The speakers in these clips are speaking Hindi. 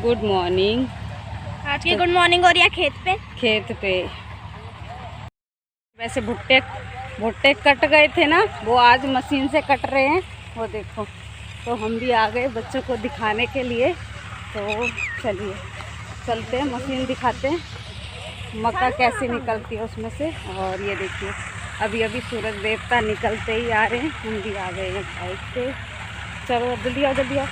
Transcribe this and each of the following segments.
Good morning. आज की गुड मॉर्निंग हो रही है खेत पे। वैसे भुट्टे भुट्टे कट गए थे ना, वो आज मशीन से कट रहे हैं। वो देखो, तो हम भी आ गए बच्चों को दिखाने के लिए। तो चलिए चलते हैं, मशीन दिखाते हैं मक्का कैसे निकलती है उसमें से। और ये देखिए, अभी अभी सूरज देवता निकलते ही आ रहे हैं, हम भी आ गए हैं बाइक पे। चलो जल्दी आओ जल्दी आओ।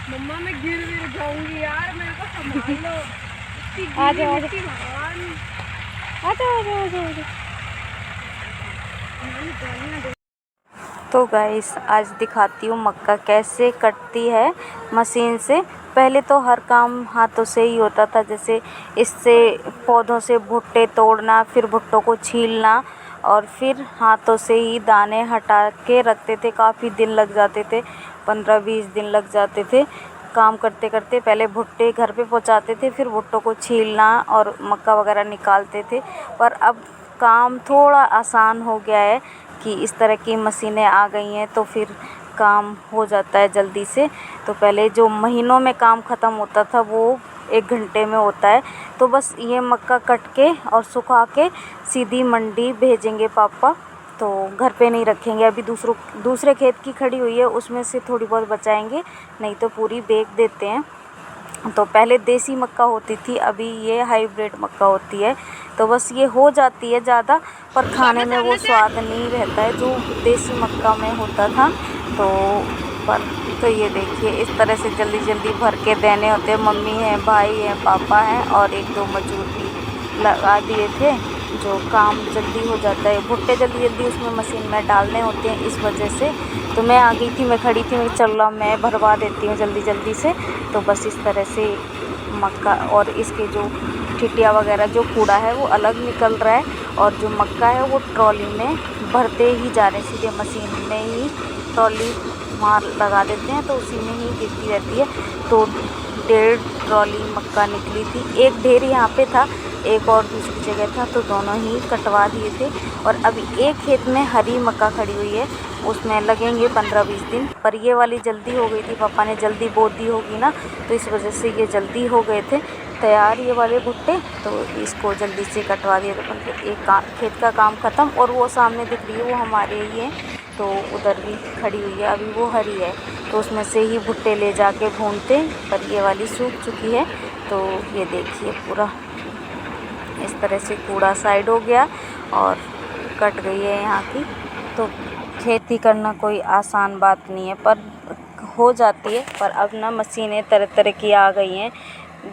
मम्मा मैं गिर जाऊंगी यार, मेरे को संभाल लो। आ जाओ आ जाओ आ जाओ। तो गाइस आज दिखाती हूँ मक्का कैसे कटती है मशीन से। पहले तो हर काम हाथों से ही होता था, जैसे इससे पौधों से भुट्टे तोड़ना, फिर भुट्टों को छीलना और फिर हाथों से ही दाने हटा के रखते थे। काफ़ी दिन लग जाते थे, 15-20 दिन लग जाते थे काम करते करते। पहले भुट्टे घर पे पहुंचाते थे, फिर भुट्टों को छीलना और मक्का वगैरह निकालते थे। पर अब काम थोड़ा आसान हो गया है कि इस तरह की मशीनें आ गई हैं, तो फिर काम हो जाता है जल्दी से। तो पहले जो महीनों में काम ख़त्म होता था वो 1 घंटे में होता है। तो बस ये मक्का कट के और सुखा के सीधी मंडी भेजेंगे पापा, तो घर पे नहीं रखेंगे। अभी दूसरे खेत की खड़ी हुई है, उसमें से थोड़ी बहुत बचाएंगे, नहीं तो पूरी बेच देते हैं। तो पहले देसी मक्का होती थी, अभी ये हाइब्रिड मक्का होती है। तो बस ये हो जाती है ज़्यादा, पर खाने में वो स्वाद नहीं रहता है जो देसी मक्का में होता था। तो ये देखिए, इस तरह से जल्दी जल्दी भर के देने होते हैं। मम्मी है, भाई है, पापा हैं और 1-2 मजदूर भी लगा दिए थे, जो काम जल्दी हो जाता है। भुट्टे जल्दी जल्दी उसमें मशीन में डालने होते हैं, इस वजह से। तो मैं आ गई थी, मैं खड़ी थी, मैं चल रहा, मैं भरवा देती हूँ जल्दी जल्दी से। तो बस इस तरह से मक्का और इसके जो ठिठिया वगैरह जो कूड़ा है वो अलग निकल रहा है, और जो मक्का है वो ट्रॉली में भरते ही जा रहे हैं। सीधे मशीन में ही ट्रॉली मार लगा देते हैं, तो उसी में ही गिरती रहती है। तो 1.5 ट्रॉली मक्का निकली थी। एक ढेर यहाँ पे था, एक और दूसरी जगह था, तो दोनों ही कटवा दिए थे। और अभी एक खेत में हरी मक्का खड़ी हुई है, उसमें लगेंगे 15-20 दिन। पर ये वाली जल्दी हो गई थी, पापा ने जल्दी बो दी होगी ना, तो इस वजह से ये जल्दी हो गए थे तैयार ये वाले भुट्टे। तो इसको जल्दी से कटवा दिया। तो एक खेत का काम ख़त्म। और वो सामने दिख रही है वो हमारे ही है, तो उधर भी खड़ी हुई है, अभी वो हरी है, तो उसमें से ही भुट्टे ले जाके भूनते। पर ये वाली सूख चुकी है। तो ये देखिए, पूरा इस तरह से कूड़ा साइड हो गया और कट गई है यहाँ की। तो खेती करना कोई आसान बात नहीं है, पर हो जाती है। पर अब ना मशीनें तरह तरह की आ गई हैं,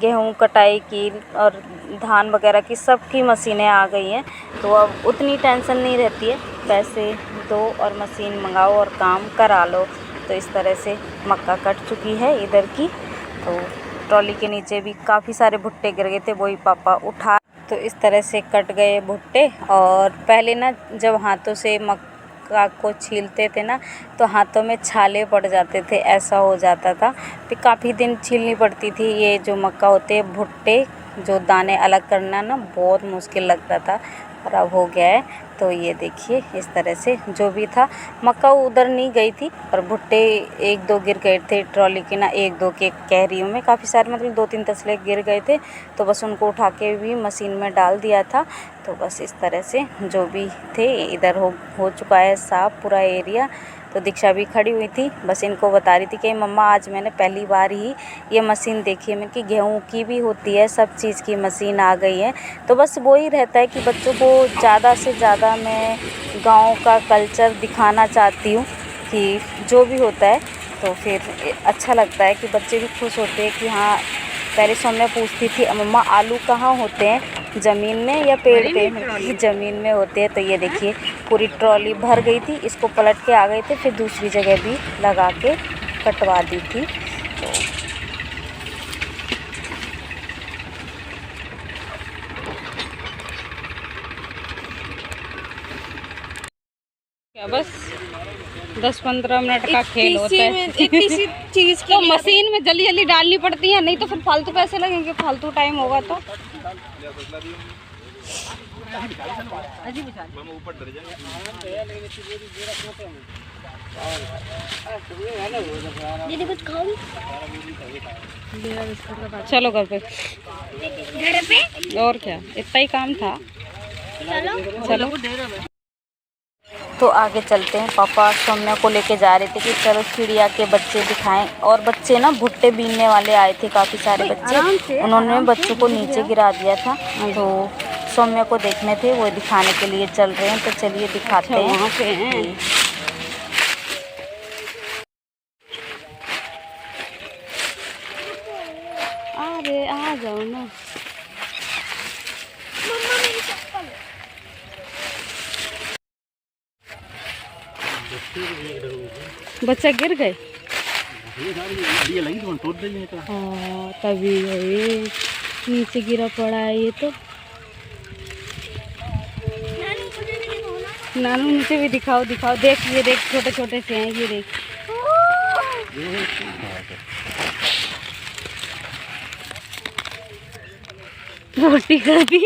गेहूं कटाई की और धान वगैरह की, सबकी मशीनें आ गई हैं। तो अब उतनी टेंशन नहीं रहती है, पैसे दो और मशीन मंगाओ और काम करा लो। तो इस तरह से मक्का कट चुकी है इधर की। तो ट्रॉली के नीचे भी काफ़ी सारे भुट्टे गिर गए थे, वही पापा उठा। तो इस तरह से कट गए भुट्टे। और पहले ना जब हाथों से मक्का को छीलते थे ना, तो हाथों में छाले पड़ जाते थे, ऐसा हो जाता था। फिर काफ़ी दिन छीलनी पड़ती थी। ये जो मक्का होते हैं भुट्टे, जो दाने अलग करना ना बहुत मुश्किल लगता था, पर अब हो गया है। तो ये देखिए, इस तरह से जो भी था, मक्का उधर नहीं गई थी, पर भुट्टे 1-2 गिर गए थे ट्रॉली के ना, 1-2 के कह रही हूँ मैं, काफ़ी सारे मतलब 2-3 तसले गिर गए थे। तो बस उनको उठा के भी मशीन में डाल दिया था। तो बस इस तरह से जो भी थे, इधर हो चुका है साफ पूरा एरिया। तो दीक्षा भी खड़ी हुई थी, बस इनको बता रही थी कि मम्मा आज मैंने पहली बार ही ये मशीन देखी है। मैं कि गेहूं की भी होती है, सब चीज़ की मशीन आ गई है। तो बस वही रहता है कि बच्चों को ज़्यादा से ज़्यादा मैं गांव का कल्चर दिखाना चाहती हूँ कि जो भी होता है, तो फिर अच्छा लगता है कि बच्चे भी खुश होते हैं कि हाँ। पहले सौम्या पूछती थी, मम्मा आलू कहाँ होते हैं, ज़मीन में या पेड़ पे? ज़मीन में होते हैं। तो ये देखिए, पूरी ट्रॉली भर गई थी, इसको पलट के आ गए थे, फिर दूसरी जगह भी लगा के कटवा दी थी। तो क्या बस 10-15 मिनट का खेल होता है। किसी चीज़ की तो मशीन में जल्दी जल्दी डालनी पड़ती है, नहीं तो फिर फालतू पैसे लगेंगे, फालतू टाइम होगा। तो दीदी कुछ खाओ। चलो घर पे। घर पे और क्या, इतना ही काम था। चलो चलो तो आगे चलते हैं। पापा सौम्या को लेके जा रहे थे कि चलो चिड़िया के बच्चे दिखाएं, और बच्चे ना भुट्टे बीनने वाले आए थे काफ़ी सारे बच्चे, उन्होंने बच्चों को नीचे गिरा दिया था। तो सौम्या को देखने थे, वो दिखाने के लिए चल रहे हैं। तो चलिए दिखाते हैं। वहाँ पे हैं। अरे आ जाओ ना। मम्मा मेरी चप्पल। बच्चा गिर गए। हाँ तभी ये नीचे गिरा पड़ा है ये तो। नानू मुझे भी दिखाओ दिखाओ। देख ये देख, छोटे छोटे से हैं ये देख। रोटी कर दी।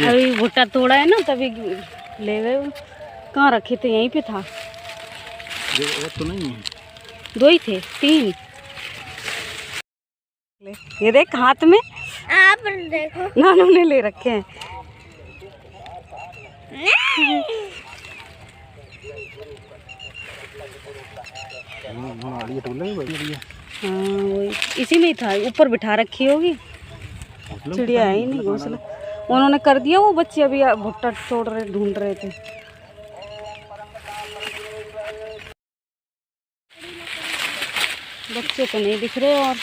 अभी भुट्टा तोड़ा है ना, तभी ले गए। कहाँ रखे थे? यहीं पे था। तो नहीं है, 2 ही थे, 3। ये देख हाथ में आप देखो। नानू ने ले रखे हैं। हाँ वही इसी में ही था, ऊपर बिठा रखी होगी। चिड़िया है ही नहीं घोंसला। उन्होंने कर दिया। वो बच्चे अभी भुट्टा तोड़ रहे, ढूंढ रहे थे। बच्चे तो नहीं दिख रहे, और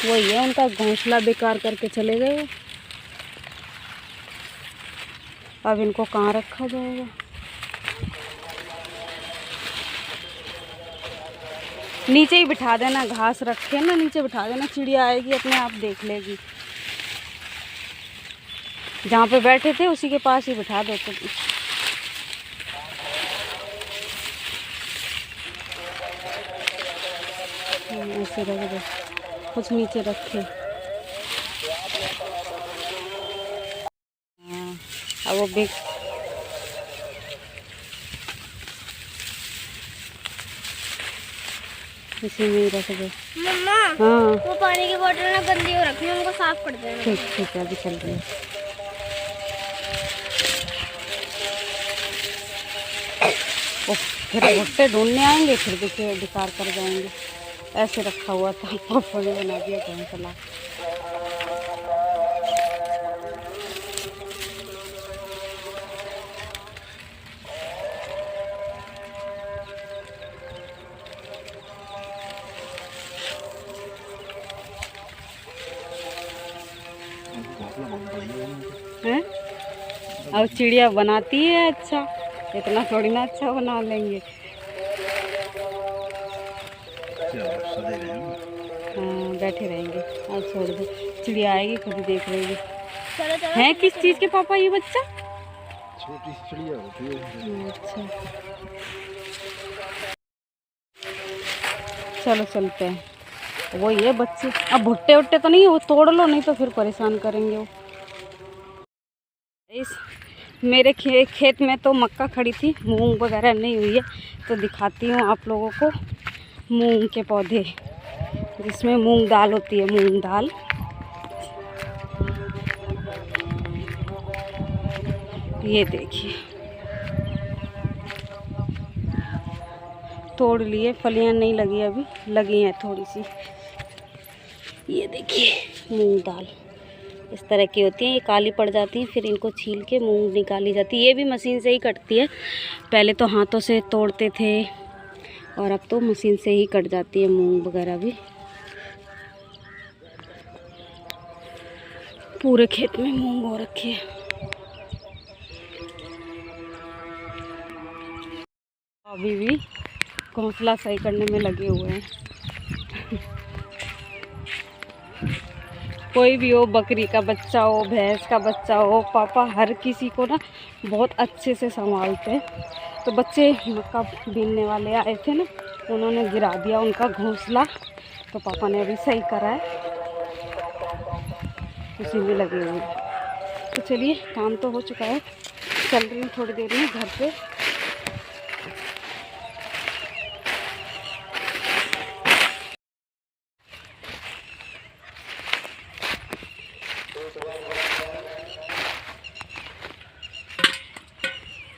वही है उनका घोंसला बेकार करके चले गए। अब इनको कहाँ रखा जाएगा? नीचे ही बिठा देना, घास रखे ना, नीचे बिठा देना। चिड़िया आएगी अपने आप देख लेगी। जहाँ पे बैठे थे उसी के पास ही बिठा दो। तो ऐसे रख दो, कुछ नीचे रखे। हाँ अब वो भी इसी में ही रख दो। मम्मा हाँ वो पानी की बोतल ना गंदी हो रखी है, उनको साफ कर देना। ठीक ठीक है, अभी चल रही है। फिर भुट्टे ढूंढने आएंगे, फिर देखिए बेकार कर जाएंगे। ऐसे रखा हुआ था, पापा ने बना दिया घोंसला। हैं? अब चिड़िया बनाती है अच्छा, इतना थोड़ी ना अच्छा बना लेंगे। हाँ बैठे रहेंगे। अब छोड़ दो, चिड़िया आएगी खुद ही देख लेगी। चलो चलो। है किस चीज़ के पापा ये बच्चा? छोटी चिड़िया होती है। अच्छा चलो चलते हैं। वही है बच्चे। अब भुट्टे उट्टे तो नहीं है, वो तोड़ लो, नहीं तो फिर परेशान करेंगे वो। इस मेरे खेत में तो मक्का खड़ी थी, मूंग वगैरह नहीं हुई है। तो दिखाती हूँ आप लोगों को मूंग के पौधे, जिसमें मूंग दाल होती है। मूंग दाल ये देखिए, तोड़ लिए। फलियां नहीं लगी अभी, लगी हैं थोड़ी सी। ये देखिए मूंग दाल इस तरह की होती हैं। ये काली पड़ जाती हैं, फिर इनको छील के मूंग निकाली जाती है। ये भी मशीन से ही कटती है। पहले तो हाथों से तोड़ते थे, और अब तो मशीन से ही कट जाती है मूंग वगैरह भी। पूरे खेत में मूंग हो रखी है। अभी भी घोंसला सही करने में लगे हुए हैं। कोई भी हो, बकरी का बच्चा हो, भैंस का बच्चा हो, पापा हर किसी को ना बहुत अच्छे से संभालते हैं। तो बच्चे मक्का बीनने वाले आए थे ना, उन्होंने गिरा दिया उनका घोंसला। तो पापा ने अभी सही करा है, उसी में लगे हुए हैं। तो चलिए काम तो हो चुका है, चल रही हूँ थोड़ी देर में घर पे।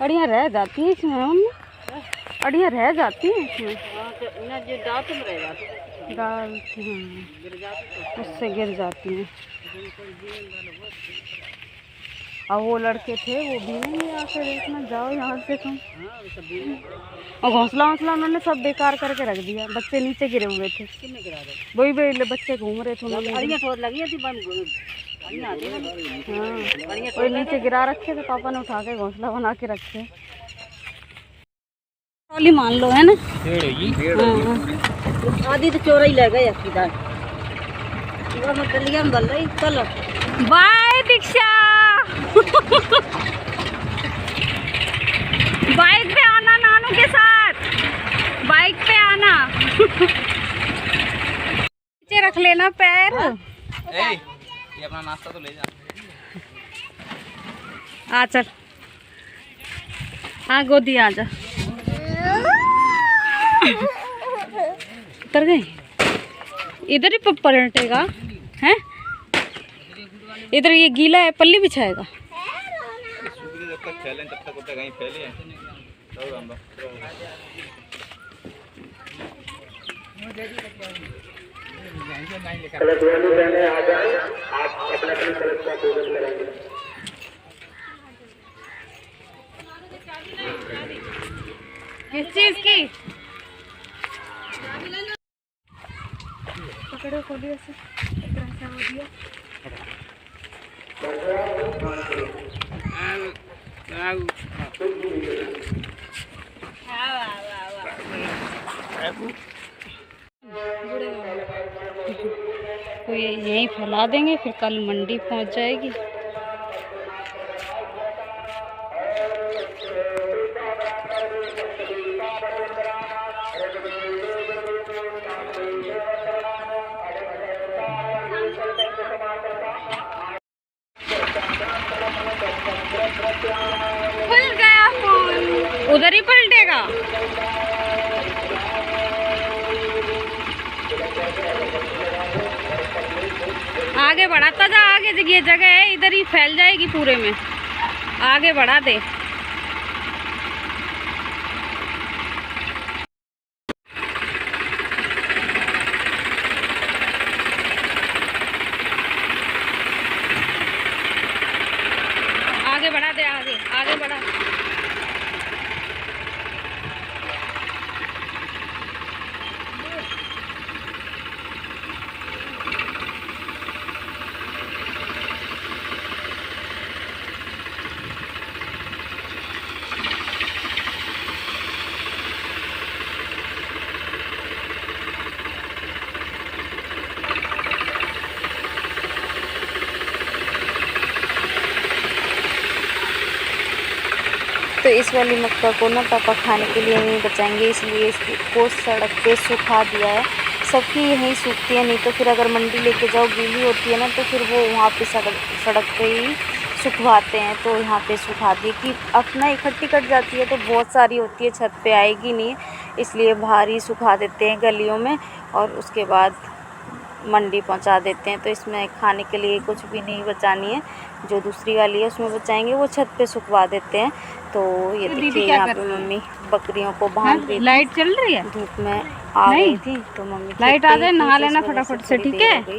अड़ियाँ रह जाती हैं इसमें, हम अड़ियाँ रह जाती हैं इसमें। डालती हैं उससे गिर जाती हैं। और वो लड़के थे वो भी नहीं आके देखना, जाओ यहाँ से तुम। और घोंसला उन्होंने सब बेकार करके रख दिया, बच्चे नीचे गिरे हुए थे। वही बच्चे घूम रहे थे, हाँ कोई नीचे गिरा रखे थे, पापा ने उठा के घोंसला बना के रखे। ट्रॉली मान लो है ना, आधी तो चोरा ही ले गए। बाय दीक्षा, बाइक पे आना नानू के साथ, बाइक पे आना। नीचे रख लेना पैर। ये अपना नाश्ता तो ले जा। आ चल, आ गोदी आ जा। उतर गई, इधर ही पलटेगा हैं, इधर ये गीला है, पल्ली बिछाएगा। जब तक फैले तब तक उतना कहीं फैले हैं। किस चीज की पकड़ो, खोलिए से हो दिया। तो ये यहीं फैला देंगे, फिर कल मंडी पहुंच जाएगी। खुल गया फोन, उधर ही पलटेगा। आगे बढ़ाता जा, आगे ये जगह है, इधर ही फैल जाएगी पूरे में, आगे बढ़ा दे। आगे बढ़ा दे, आगे आगे बढ़ा। तो इस वाली मक्का को ना पापा खाने के लिए नहीं बचाएंगे, इसलिए इसको सड़क पे सुखा दिया है। सबकी यहीं सूखती है, नहीं तो फिर अगर मंडी लेके जाओ गीली होती है ना, तो फिर वो वहाँ पे सड़क पे ही सुखवाते हैं। तो यहाँ पे सुखा दी कि अपना इकट्ठी कट जाती है तो बहुत सारी होती है, छत पे आएगी नहीं, इसलिए बाहर ही सुखा देते हैं गलियों में, और उसके बाद मंडी पहुंचा देते हैं। तो इसमें खाने के लिए कुछ भी नहीं बचानी है, जो दूसरी वाली है उसमें बचाएंगे, वो छत पे सुखवा देते हैं। तो ये देखिए यहाँ पे मम्मी बकरियों को बांध रही, लाइट चल रही है, धूप में आ गई थी तो मम्मी लाइट आ जाए नहा लेना फटाफट से, ठीक है। तो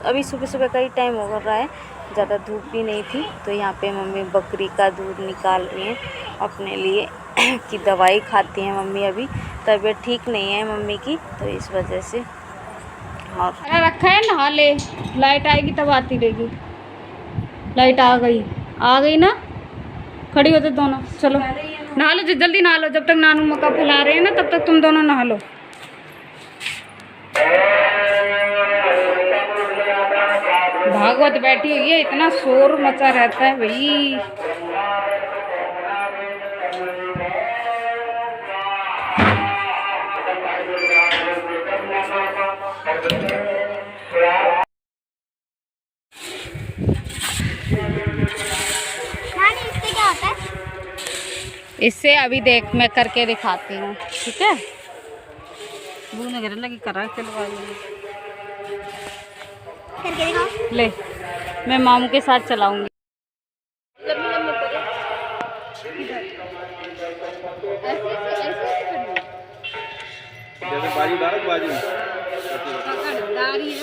अभी सुबह सुबह का ही टाइम हो रहा है, ज़्यादा धूप भी नहीं थी। तो यहाँ पे मम्मी बकरी का दूध निकाल रही हैं अपने लिए कि दवाई खाती हैं मम्मी, अभी तबीयत ठीक नहीं है मम्मी की, तो इस वजह से। और रखा है, नहा ले, लाइट आएगी तब आती रहेगी। लाइट आ गई ना, खड़ी होते दोनों, चलो नहा लो, जल्दी नहा लो, जब तक नानू मक्का फुला रहे हैं ना तब तक तुम दोनों नहा लो। भागवत बैठी हुई है, इतना शोर मचा रहता है भाई। इससे अभी देख मैं करके दिखाती हूँ, ठीक है। वो नगर लगी करा चलवा करके दिखाओ। ले, मैं मामू के साथ चलाऊंगी। जैसे बाजू दारक बाजू बाजू में